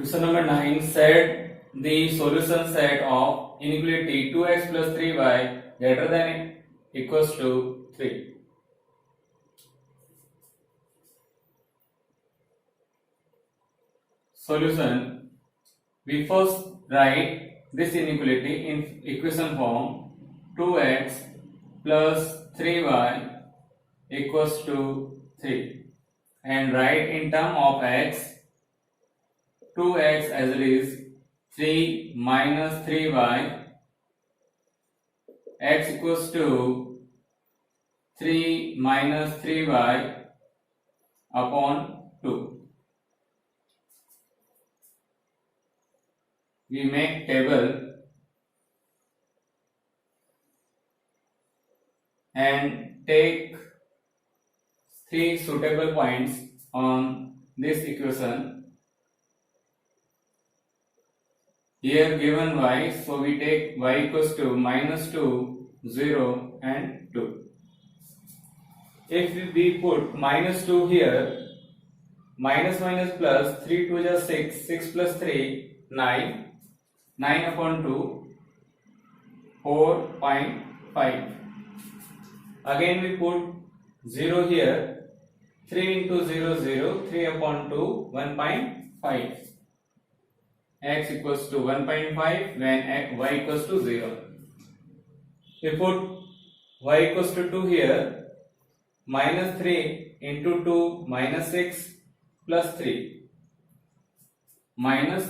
Question number 9 said the solution set of inequality 2x plus 3y greater than equals to 3. Solution. We first write this inequality in equation form 2x plus 3y equals to 3 and write in term of x 2x as it is 3 minus 3y x equals to 3 minus 3y upon 2. We make table and take 3 suitable points on this equation. Here given y, so we take y equals to minus 2, 0 and 2. If we put minus 2 here, minus minus plus, 3 2 is 6, 6 plus 3, 9, 9 upon 2, 4.5. Again we put 0 here, 3 into 0, 0, 3 upon 2, 1.5. X equals to 1.5 when y equals to 0. We put y equals to 2 here, minus 3 into 2, minus 6 plus 3, minus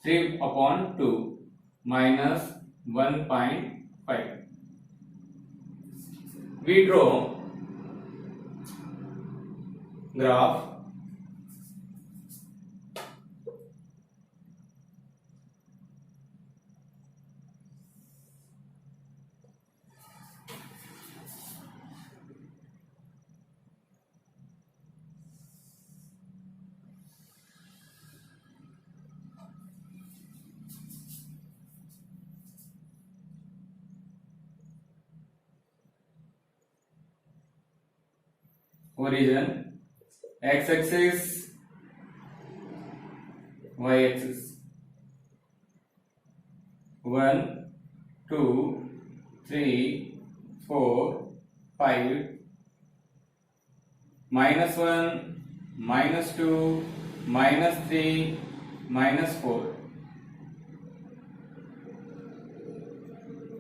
3 upon 2, minus 1.5. We draw graph. Origin, x-axis, y-axis. 1, 2, 3, 4, 5, minus 1, minus 2, minus 3, minus 4.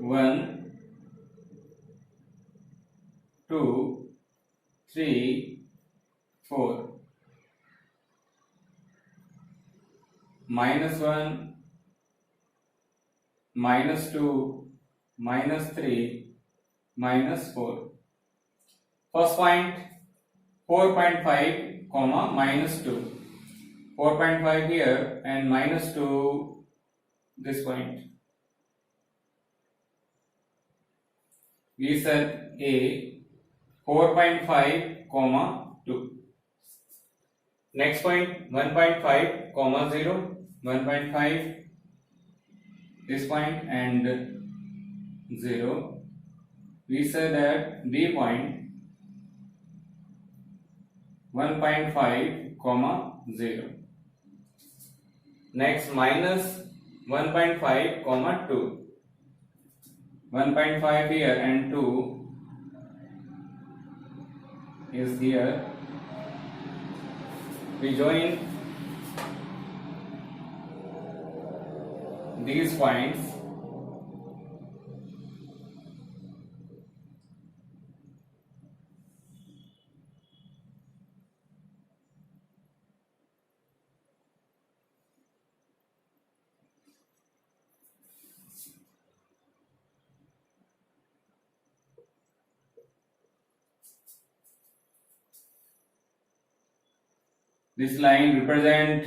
1, 2, 3, 4, minus 1, minus 2, minus 3, minus 4. First point 4.5 comma minus 2. 4.5 here and minus 2 this point. We said A 4.5 comma 2. Next point 1.5 comma 0, 1.5 this point and 0. We say that B point 1.5 comma 0. Next minus 1.5 comma 2. 1.5 here and 2 is here. We join these points. This line represent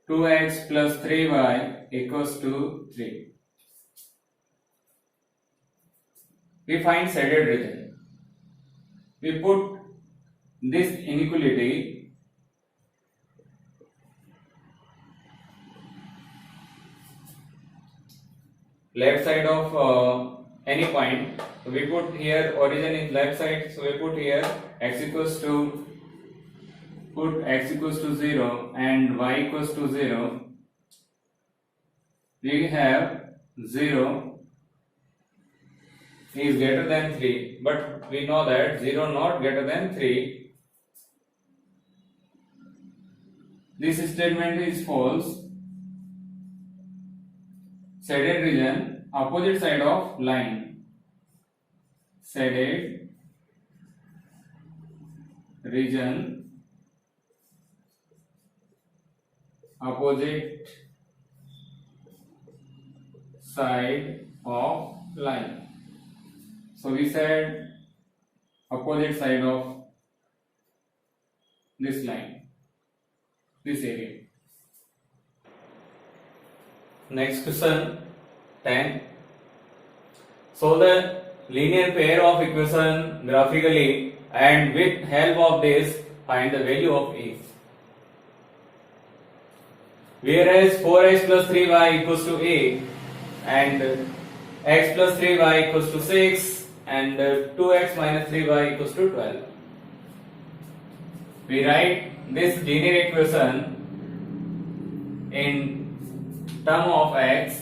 2x plus 3y equals to 3. We find shaded region. We put this inequality left side of any point. So we put here origin is left side, so we put here x equals to put x equals to 0 and y equals to 0, we have 0 is greater than 3, but we know that 0 not greater than 3. This statement is false. Shaded region, opposite side of line. Shaded region, opposite side of line. So we said opposite side of this line, this area. Next question 10. So the linear pair of equation graphically and with help of this find the value of a. Whereas 4x plus 3y equals to a and x plus 3y equals to 6 and 2x minus 3y equals to 12. We write this linear equation in term of x.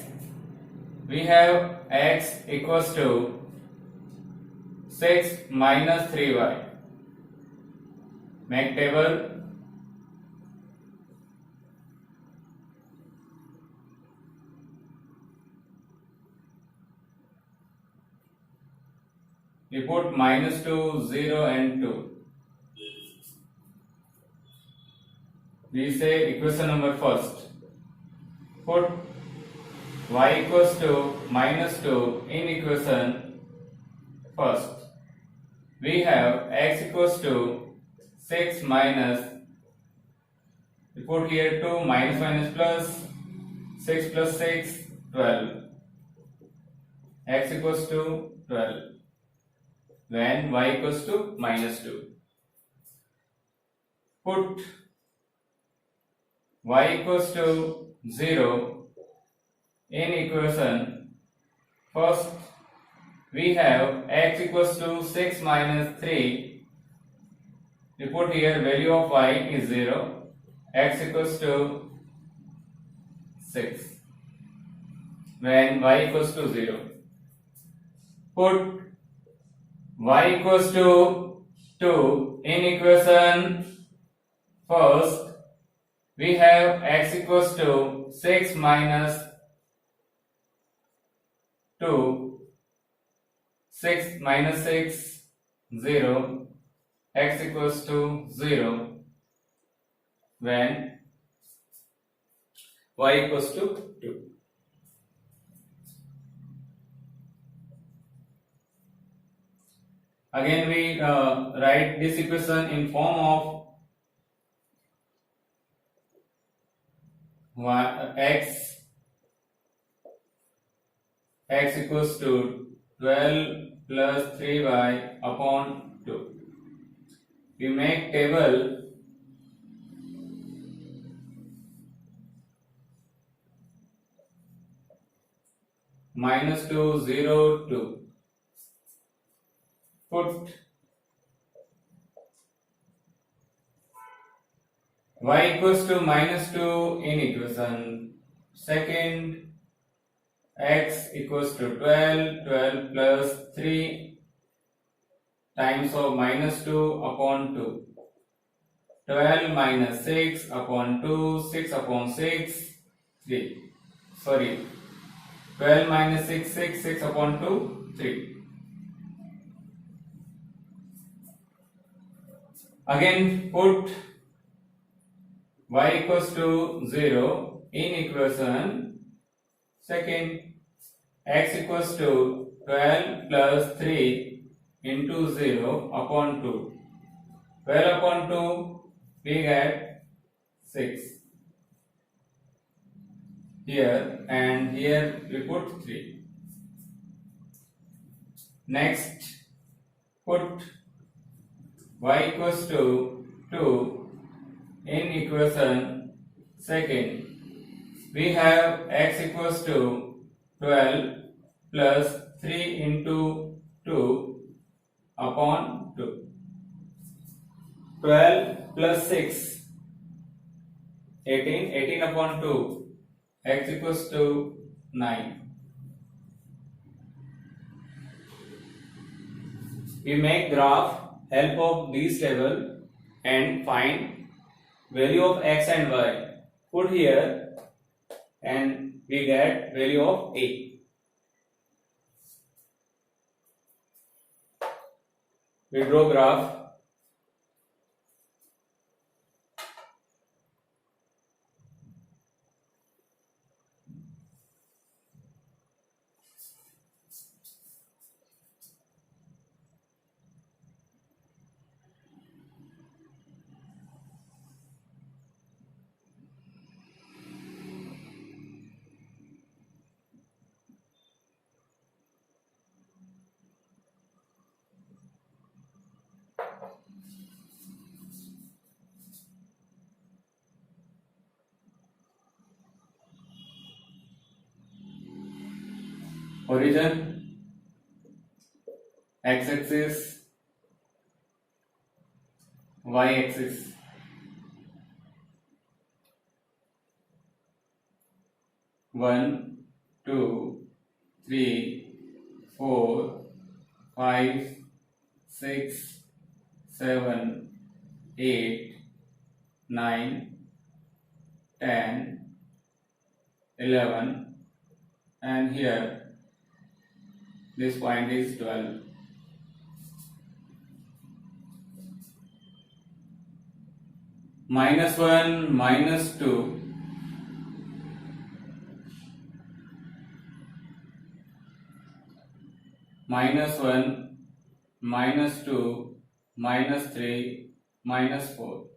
We have x equals to 6 minus 3y. Make table. We put minus 2, 0 and 2. We say equation number first. Put y equals to minus 2 in equation first. We have x equals to 6 minus, we put here 2 minus minus plus, 6 plus 6, 12. X equals to 12. When y equals to minus 2. Put y equals to 0 in equation first. We have x equals to 6 minus 3. We put here value of y is 0. X equals to 6. When y equals to 0. Put y equals to 2 in equation first. We have x equals to 6 minus 2, 6 minus 6, 0, x equals to 0 when y equals to 2. Again we write this equation in form of x equals to 12 plus 3y upon 2. We make table minus 2, 0, 2. Put y equals to minus 2 in equation second, x equals to 12, 12 plus 3 times of minus 2 upon 2. 12 minus 6 upon 2, 6 upon 6, 3. Sorry, 12 minus 6, 6, 6 upon 2, 3. Again put y equals to 0 in equation second, x equals to 12 plus 3 into 0 upon 2. 12 upon 2 we get 6 here and here we put 3. Next put y equals to 2 in equation second. We have x equals to 12 plus 3 into 2 upon 2. 12 plus 6, 18, 18 upon 2, x equals to 9. We make graph help of this table and find value of x and y. Put here and we get value of a. We draw graph. Origin, x-axis, y-axis. One, two, three, 4, 5, 6, 7, 8, 9, 10, 11, and here this point is 12. -1, -2, -1, -2, -3, -4.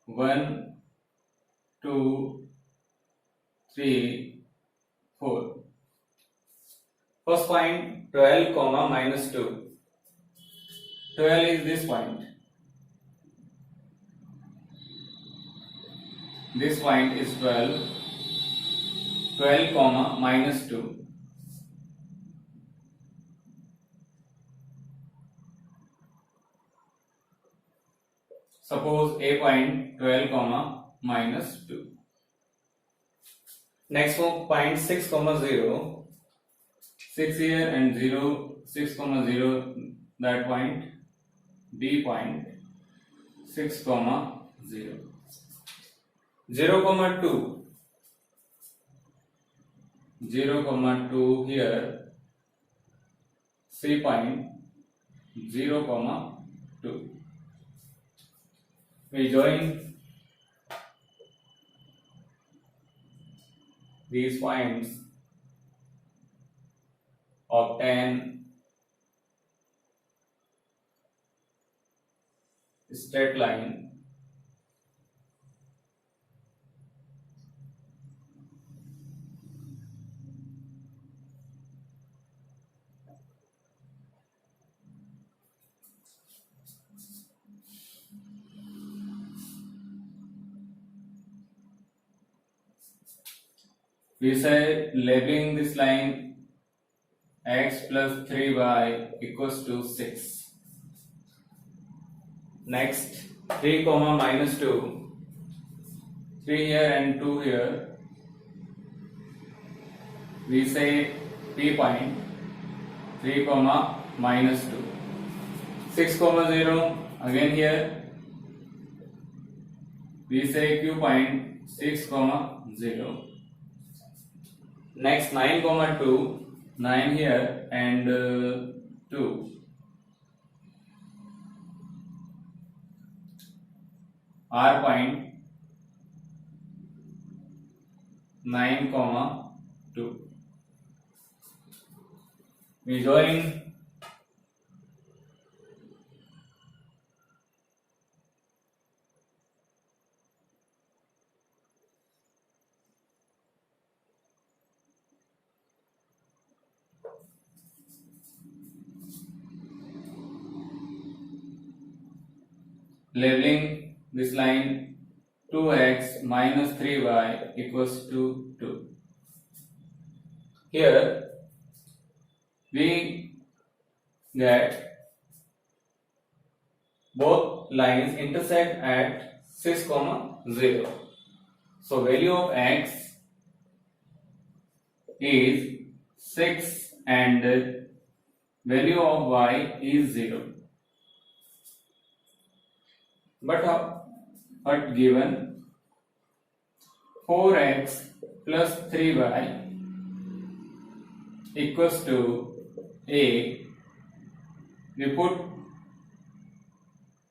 1, 2, 3, 4. First point 12, -2. 12 is this point. This point is 12. 12, -2. Suppose a point 12, -2. Next point 6, 0. 6 here and 0, 6, 0, that point. B point 6, 0. 0, 2. 0, 2 here. C point 0, 2. We join these points, obtain straight line. We say labeling this line x plus 3y equals to 6. Next 3, -2. 3 here and 2 here. We say P point 3, -2. 6, 0 again here. We say Q point 6, 0. Next 9, 2. 9 here and 2. R point 9, 2. We join labeling this line 2x minus 3y equals to 2. Here we get both lines intersect at 6, 0. So value of x is 6 and value of y is 0. But given 4x plus 3y equals to a, we put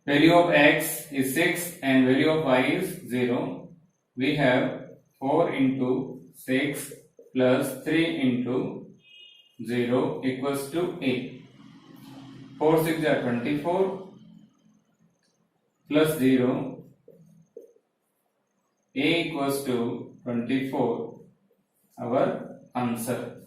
value of x is 6 and value of y is 0. We have 4 into 6 plus 3 into 0 equals to a. 4 6 are 24 plus 0, a equals to 24, our answer.